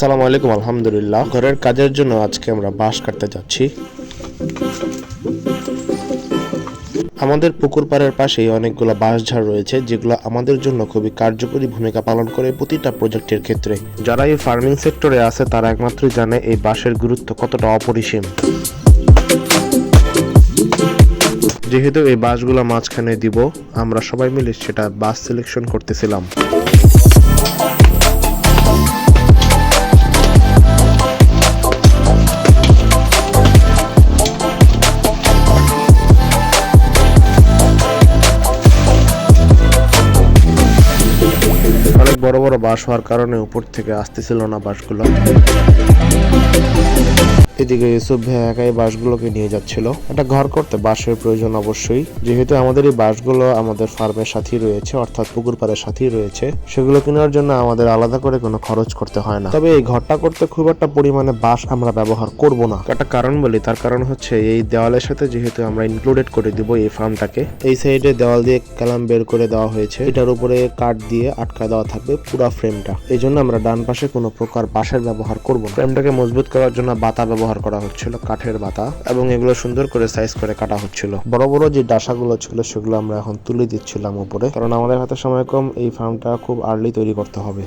আসসালামু আলাইকুম। আলহামদুলিল্লাহ, ঘরের কাজের জন্য আজকে আমরা বাঁশ কাটতে যাচ্ছি। আমাদের পুকুর পাড়ের পাশেই অনেকগুলো বাঁশঝাড় রয়েছে, যেগুলো আমাদের জন্য খুবই কার্যকরী ভূমিকা পালন করে প্রতিটা প্রজেক্টের ক্ষেত্রে। যারা এই ফার্মিং সেক্টরে আছে তারা একমাত্রই জানে এই বাঁশের গুরুত্ব কতটা অপরিসীম। যেহেতু এই বাঁশগুলো মাঝখানে দিব, আমরা সবাই মিলে সেটা বাঁশ সিলেকশন করতেছিলাম। অনেক বড় বড় বাঁশ হওয়ার কারণে উপর থেকে আসতেছিল না বাঁশগুলো। এদিকে ইউসুফ ভাই একাই বাঁশগুলোকে নিয়ে যাচ্ছিল। একটা ঘর করতে বাঁশের প্রয়োজন অবশ্যই। যেহেতু আমাদের এই বাঁশগুলো আমাদের ফার্মের সাথেই রয়েছে, অর্থাৎ পুকুর পাড়ের সাথেই রয়েছে, সেগুলো কেনার জন্য আমাদের আলাদা করে কোনো খরচ করতে হয় না। তবে এই ঘরটা করতে খুব একটা পরিমাণে বাঁশ আমরা ব্যবহার করব না। একটা কারণ বলি, তার কারণ হচ্ছে এই দেওয়ালের সাথে যেহেতু আমরা ইনক্লুডেড করে দিব এই ফার্মটাকে, এই সাইডে দেওয়াল দিয়ে কালাম বের করে দেওয়া হয়েছে, এটার উপরে কাঠ দিয়ে আটকা দেওয়া থাকবে পুরো ফ্রেমটা। এই জন্য আমরা ডান পাশে কোনো প্রকার বাঁশের ব্যবহার করব না। ফ্রেমটাকে মজবুত করার জন্য বাতা ব্যবহার করা হচ্ছিল, কাঠের বাতা, এবং এগুলো সুন্দর করে সাইজ করে কাটা হচ্ছিল। বড় বড় যে ডাসাগুলো ছিল সেগুলো আমরা এখন তুলে দিচ্ছিলাম উপরে, কারণ আমাদের হাতে সময় কম, এই ফার্মটা খুব আর্লি তৈরি করতে হবে।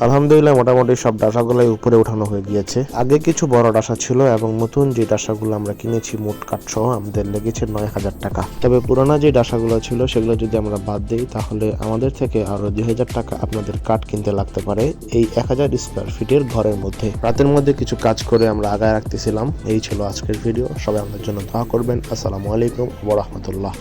আলহামদুলিল্লাহ, মোটামুটি সব ডাসাগুলোই উপরে উঠানো হয়ে গিয়েছে। আগে কিছু বড় ডাসা ছিল এবং নতুন যে ডাসাগুলো আমরা কিনেছি মোট কাঠ সহ আমাদের লেগেছে 9,000 টাকা। তবে পুরানা যে ডাসাগুলো ছিল সেগুলো যদি আমরা বাদ দিই তাহলে আমাদের থেকে আরো 2,000 টাকা আপনাদের কাঠ কিনতে লাগতে পারে এই 1,000 স্কোয়ার ফিটের ঘরের মধ্যে। রাতের মধ্যে কিছু কাজ করে আমরা আগায় রাখতেছিলাম। এই ছিল আজকের ভিডিও। সবাই আমাদের জন্য দোয়া করবেন। আসসালামু আলাইকুম ওয়া রাহমাতুল্লাহ।